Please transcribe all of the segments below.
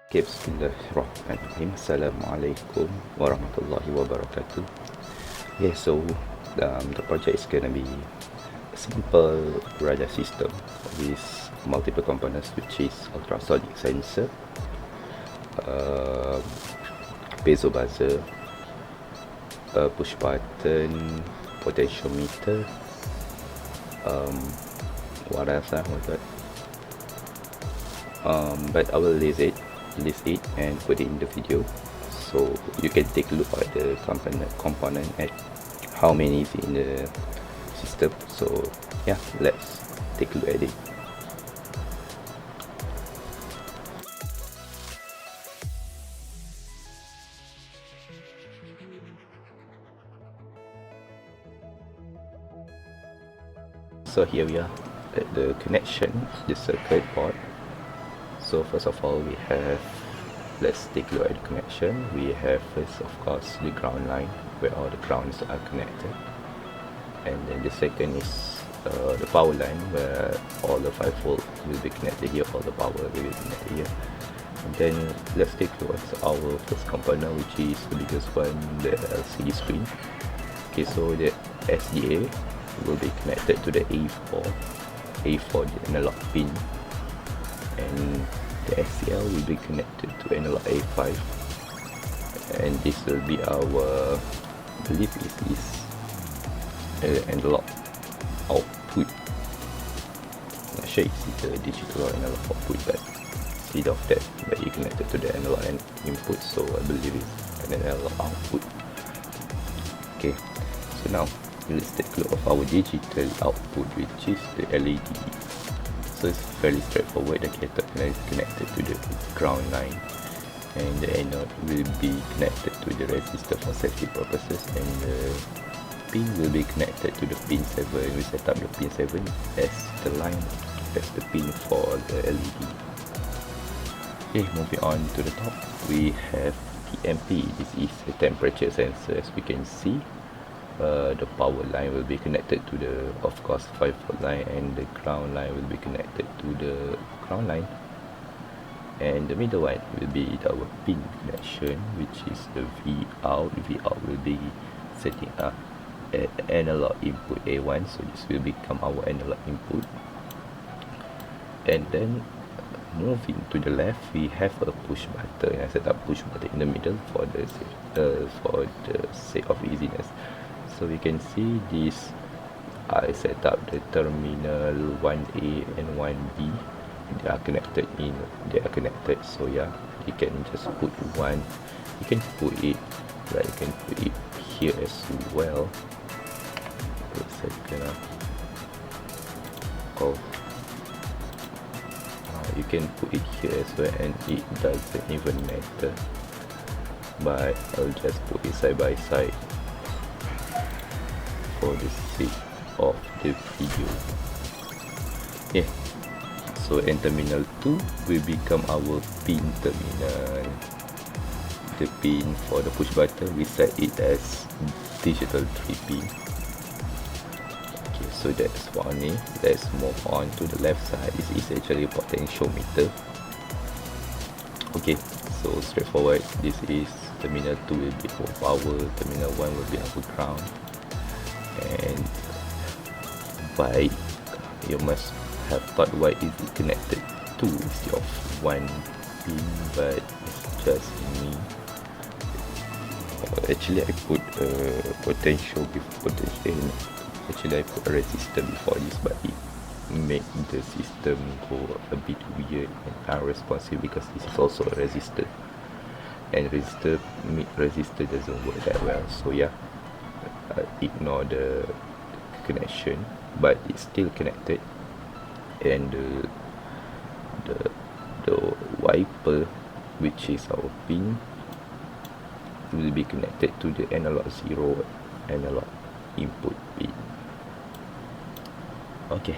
Okay, Bismillahirrahmanirrahim. Assalamualaikum warahmatullahi wabarakatuh. Yeah, so the project is gonna be a simple radar system with multiple components, which is ultrasonic sensor, piezo buzzer, push button, potentiometer. What else? But I will list it and put it in the video, so you can take a look at the component at how many is in the system. So yeah, let's take a look at it. So here we are at the connection, the circuit board. So first of all, let's take a look at the connection. We have first, of course, the ground line where all the grounds are connected, and then the second is the power line where all the 5 volt will be connected here, all the power will be connected here. And then let's take a look at our first component, which is the biggest one, the LCD screen. Okay, so the SDA will be connected to the A4 the analog pin, and the SCL will be connected to analog A5, and this will be our, I believe it is analog output. Not sure if it's the digital or analog output, but instead of that, but you connected to the analog and input, so I believe it's an analog output. Okay, so now let's take a look of our digital output, which is the LED. So it's fairly straightforward. The cathode is connected to the ground line, and the anode will be connected to the resistor for safety purposes, and the pin will be connected to the pin 7. We set up the pin 7 as the line, as the pin for the LED. Okay, moving on to the top, we have TMP. This is the temperature sensor. As we can see, the power line will be connected to the, of course, 5 volt line, and the ground line will be connected to the ground line, and the middle one will be our pin connection, which is the Vout. Vout will be setting up at analog input A1, so this will become our analog input. And then moving to the left, we have a push button. I set up push button in the middle for the sake of easiness. So we can see this, I set up the terminal 1A and 1B. They are connected, so yeah, you can just put one, you can put it like, you can put it here as well. Wait a second. You can put it here as well, and it doesn't even matter, but I'll just put it side by side for the sake of the video. Yeah, so in terminal 2 will become our pin terminal. The pin for the push button, we set it as digital 3 pin. Okay, so that's one. Let's move on to the left side. This is actually a potentiometer. Okay, so straightforward. This is terminal 2 will be our power, terminal 1 will be our ground. And why you must have thought why is it connected to instead of one pin, but it's just me. Actually I put a potential before actually I put a resistor before this, but it made the system go a bit weird and unresponsive, because this is also a resistor, and resistor doesn't work that well. So yeah, ignore the connection, but it's still connected, and the wiper, which is our pin, will be connected to the analog 0 analog input pin. Okay,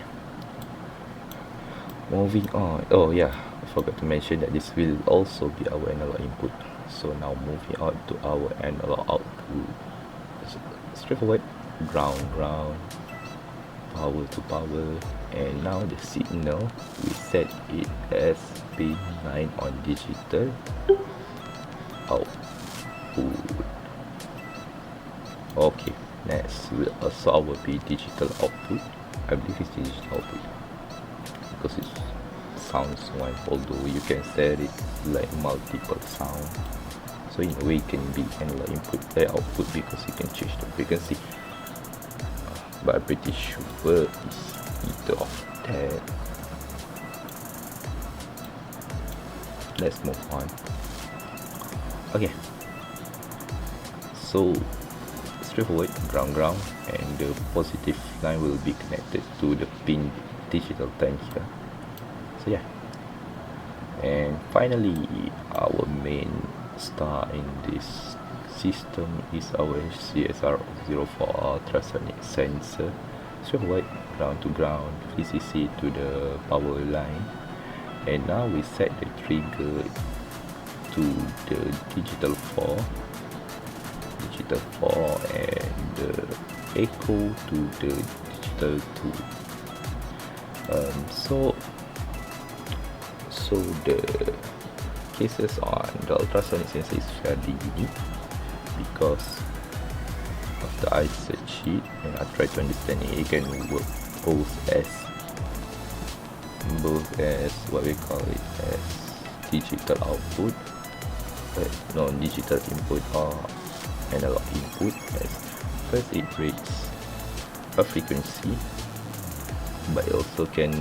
moving on. Oh yeah, I forgot to mention that this will also be our analog input. So now moving on to our analog output. Straightforward, ground, power to power, And now the signal, we set it as pin 9 on digital output. Okay, next will also our be digital output. I believe it's digital output because it sounds one, although you can set it like multiple sound. So in a way it can be analog input output because you can change the frequency. But I'm pretty sure it's either of that. Let's move on. Okay, so straightforward, ground, and the positive line will be connected to the pin digital 10 here. So yeah, and finally our main star in this system is our CSR04 ultrasonic sensor. Straightforward, ground to ground, VCC to the power line. And now we set the trigger to the digital 4 and the echo to the digital 2. So the cases on the ultrasonic sensor is fairly unique because after I search it and I try to understand it, it can work both as what we call it as digital output, non-digital input or analog input. As first it reads a frequency, but it also can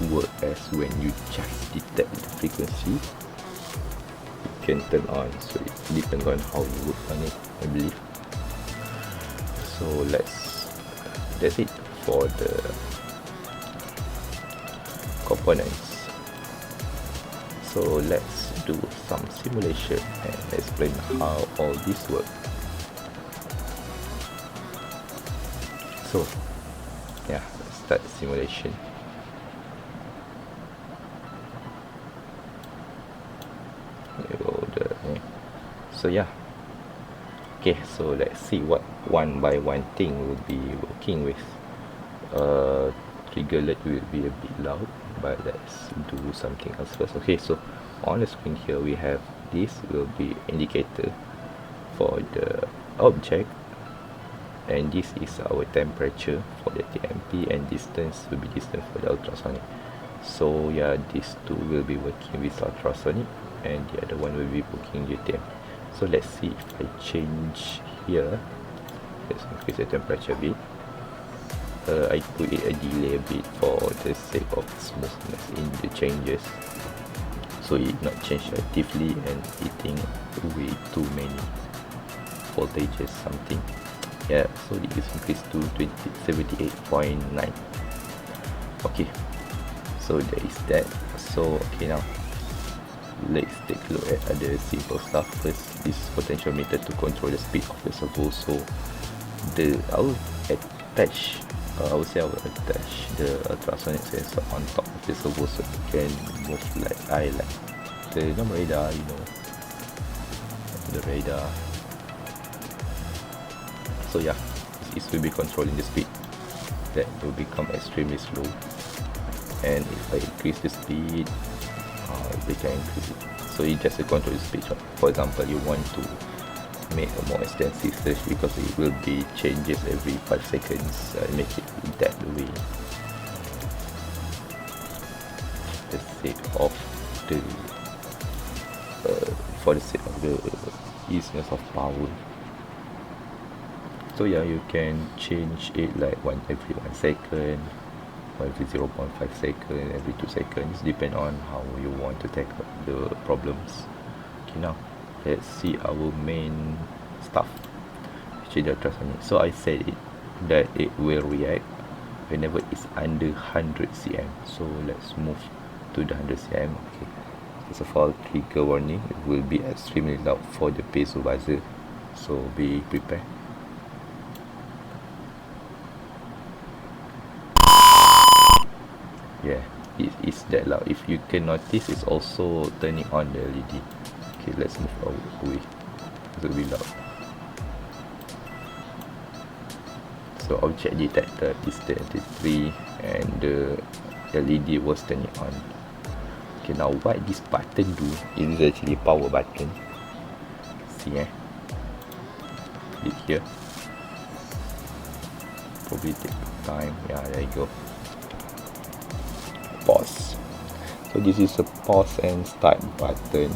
work as when you just detect the frequency, it can turn on. So it depends on how you work on it, I believe. So that's it for the components. So let's do some simulation and explain how all this works. So yeah, let's start simulation. So yeah, okay, so let's see what one by one thing will be working with. Trigger LED will be a bit loud, but let's do something else first. Okay, so on the screen here we have this will be indicator for the object, and this is our temperature for the TMP, and distance will be distance for the ultrasonic. So yeah, these two will be working with ultrasonic and the other one will be working with TMP. So let's see if I change here. Let's increase the temperature a bit. I put it a delay a bit for the sake of smoothness in the changes, so it not change actively and hitting way too many voltages something. Yeah, so it is increased to 78.9. Okay, so there is that. So okay, now let's take a look at other simple stuff. First, this potential meter to control the speed of the servo. So I will attach the ultrasonic sensor on top of the servo, so it can move like the normal radar, the radar. So yeah, this will be controlling the speed. That will become extremely slow, and if I increase the speed, they can increase it. So it just control the speed. For example, you want to make a more extensive search because it will be changes every 5 seconds. Make it that way. The sake of the for the sake of the easiness of power. So yeah, you can change it like every 1 second, or every 0.5 second, every 2 seconds, depend on how you want to tackle the problems. Okay, now let's see our main stuff, actually the ultrasonic. So I said it that it will react whenever it's under 100 cm. So let's move to the 100 cm. Okay, first of all, trigger warning, it will be extremely loud for the piezo buzzer, so be prepared. Yeah, it is that loud. If you can notice, it's also turning on the LED. Okay, let's move away. It will be loud. So So object detector is 23 and the LED was turning on. Okay, now what this button do is actually power button. See, click here. Probably take time. Yeah, there you go. Pause. So this is a pause and start button.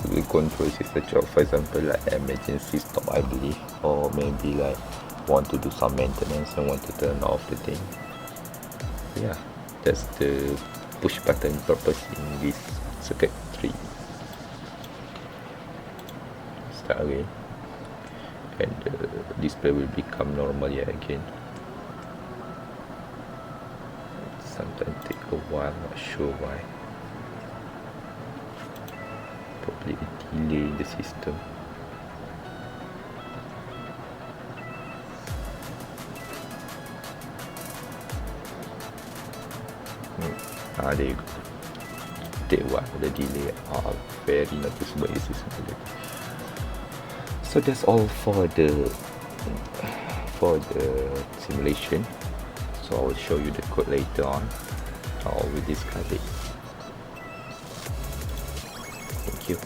So the controls is the job, for example, like emergency stop, I believe, or maybe like want to do some maintenance and want to turn off the thing. Yeah, that's the push button purpose in this circuit 3. Start again, and the display will become normal yet again. Sometimes take a while, not sure why. Probably a delay in the system. There you go. Take a while. The delay are very noticeable in the system. So that's all for the simulation. So I will show you the code later on. I will discuss it. Thank you.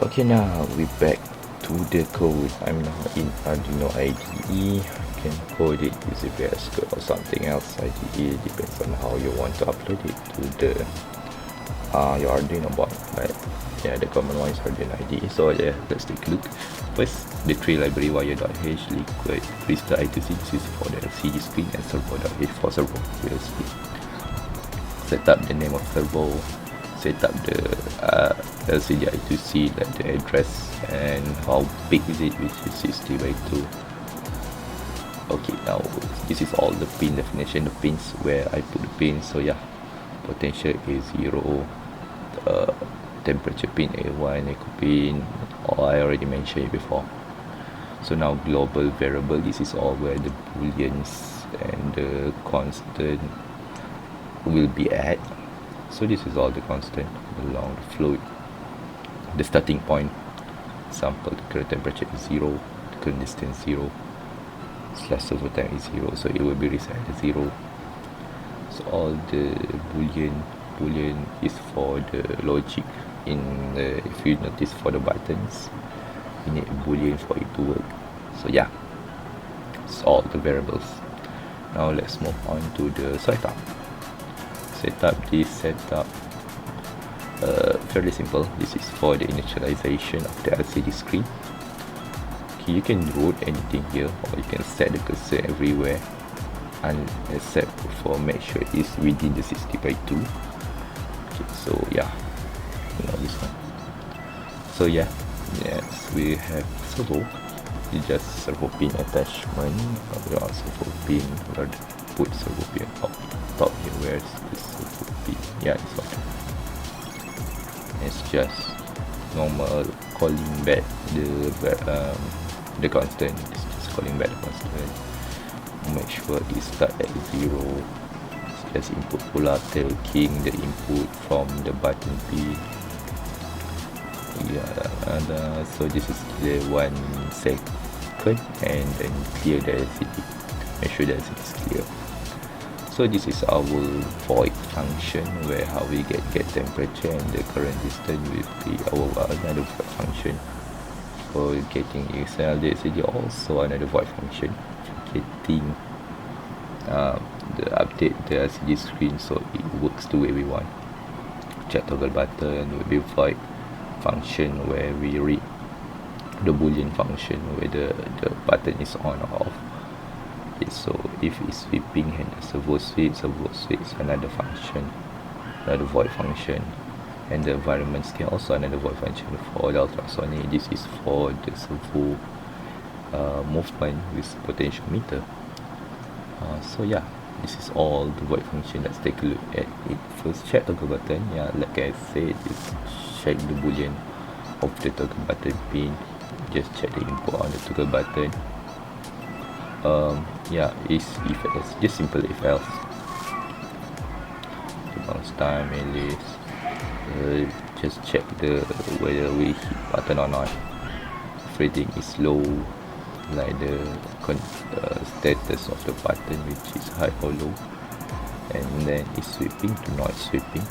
Okay, now we back to the code. I'm now in Arduino IDE. You can code it using VS Code or something else. IDE depends on how you want to upload it to the your Arduino board. But yeah, the common one is Arduino IDE. So yeah, let's take a look. First, the tree library wire.h liquid crystal I2C. This is for the LCD screen, and servo.h for servo USB. Set up the name of servo. Set up the LCD I2C, like the address and how big is it, which is 60 by 2. Okay, now this is all the pin definition, the pins where I put the pins. So yeah, potential A0, temperature pin A1, echo pin, I already mentioned it before. So now global variable, this is all where the booleans and the constant will be at. So this is all the constant along the fluid. The starting point, example, the current temperature is 0, the current distance 0, slash servo time is 0, so it will be reset at 0. So all the boolean is for the logic. If you notice, for the buttons, you need a boolean for it to work. So yeah, it's all the variables. Now let's move on to the setup. Setup fairly simple. This is for the initialization of the LCD screen. Okay, you can route anything here, or you can set the cursor everywhere, and except for make sure it's within the 60 by 2. Okay, so yeah, you know this one. So yeah, yes, we have servo. It's just servo pin attachment. We also servo pin. We'll put servo pin top here. Where's the servo pin? Yeah, this one. It's just normal calling back the constant. It's just calling back the constant. Make sure it start at 0. It's just input pull up, taking the input from the button pin. Yeah, and so this is the 1 second, and then clear the LCD. Make sure the LCD is clear. So this is our void function, where how we get temperature, and the current distance will be our another void function for getting XL. The LCD also another void function for getting the update the LCD screen so it works the way we want. Check toggle button will be void function, where we read the boolean function whether the button is on or off. Okay, so if it's sweeping and the servo sweeps another function, another void function. And the environment scale also another void function for the ultrasonic. This is for the servo movement with potentiometer. So yeah, this is all the void function. Let's take a look at it. First, check toggle button. Yeah, like I said, just check the boolean of the toggle button pin. Just check the input on the toggle button. Yeah, is if else, just simple if else. Bounce time, alias, just check whether we hit button or not. If reading is low, like the status of the button, which is high or low, and then is sweeping to not sweeping,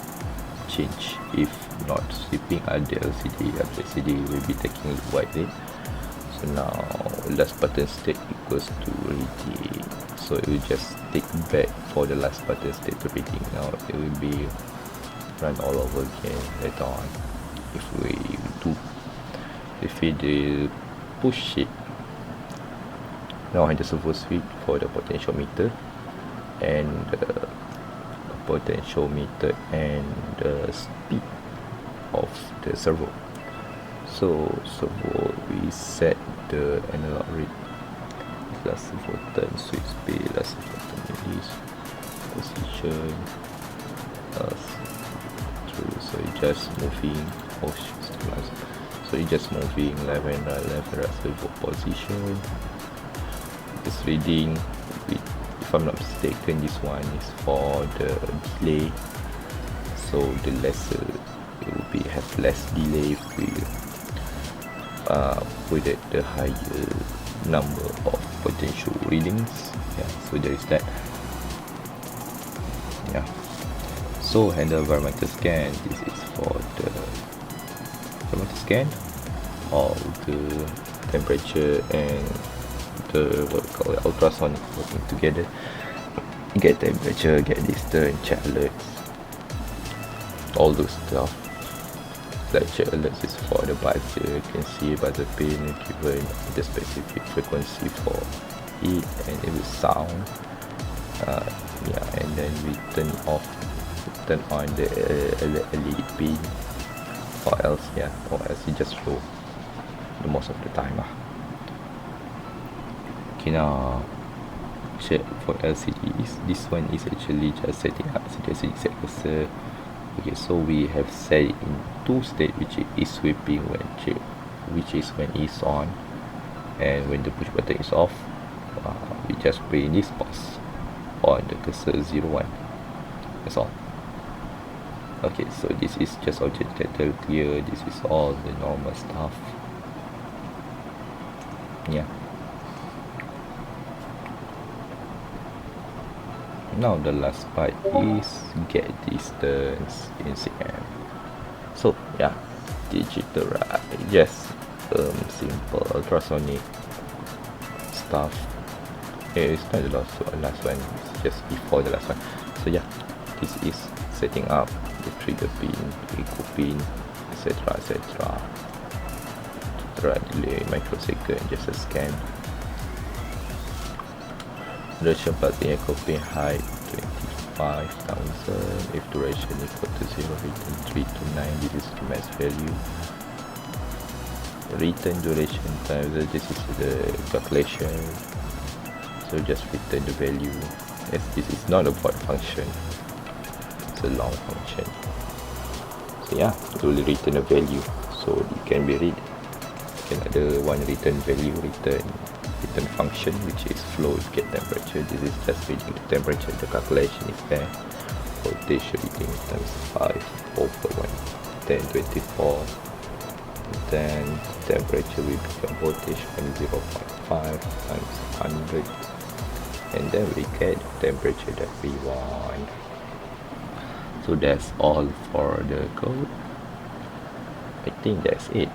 change. If not sweeping, the LCD will be taking white red. So now last button state equals to reading, so it will just take back for the last button state to reading. Now it will be run all over again later on. If we push it now in the servo switch for the potentiometer and the speed of the servo. So we set the analog rate last servo turn, switch speed, last servo turn release, position, so it just moving, so it just moving left and right servo position. This reading, if I'm not mistaken, this one is for the delay, so the lesser it will be have less delay if we put it the higher number of potential readings. Yeah, so there is that. Yeah, so handle environmental scan. This is for the environmental scan of the temperature and the what we call it, ultrasonic working together. Get temperature, get distance, check alerts, all those stuff. Like check alerts is for the buzzer. You can see buzzer pin given the specific frequency for it, and it will sound. Yeah, and then we turn on the LED pin, or else it just slow the most of the time. Okay, now check for LCDs. This one is actually just setting up LCD set cursor. Okay, so we have set it in 2 state, which is sweeping which is when it's on, and when the push button is off, we just put in this pause on the cursor 01. That's all. Okay, so this is just object title clear. This is all the normal stuff. Yeah. Now the last part is get distance in cm. So yeah, digital just simple ultrasonic stuff. It's not the last one, it's just before the last one. So yeah, this is setting up the trigger pin, echo pin, etc. Delay microsecond, just a scan. Duration passing echo pin height 25,000. If duration equal to 0, return 3 to 9. This is the max value. Return duration times, this is the calculation. So just return the value, as this is not a void function, it's a long function. So yeah, it will return a value, so it can be read. Another one return value, return function, which is flow get temperature. This is just reading the temperature. The calculation is there. Voltage reading times 5 over 1024. Then temperature will become voltage from 0.5 times 100, and then we get the temperature that we want. So that's all for the code. I think that's it.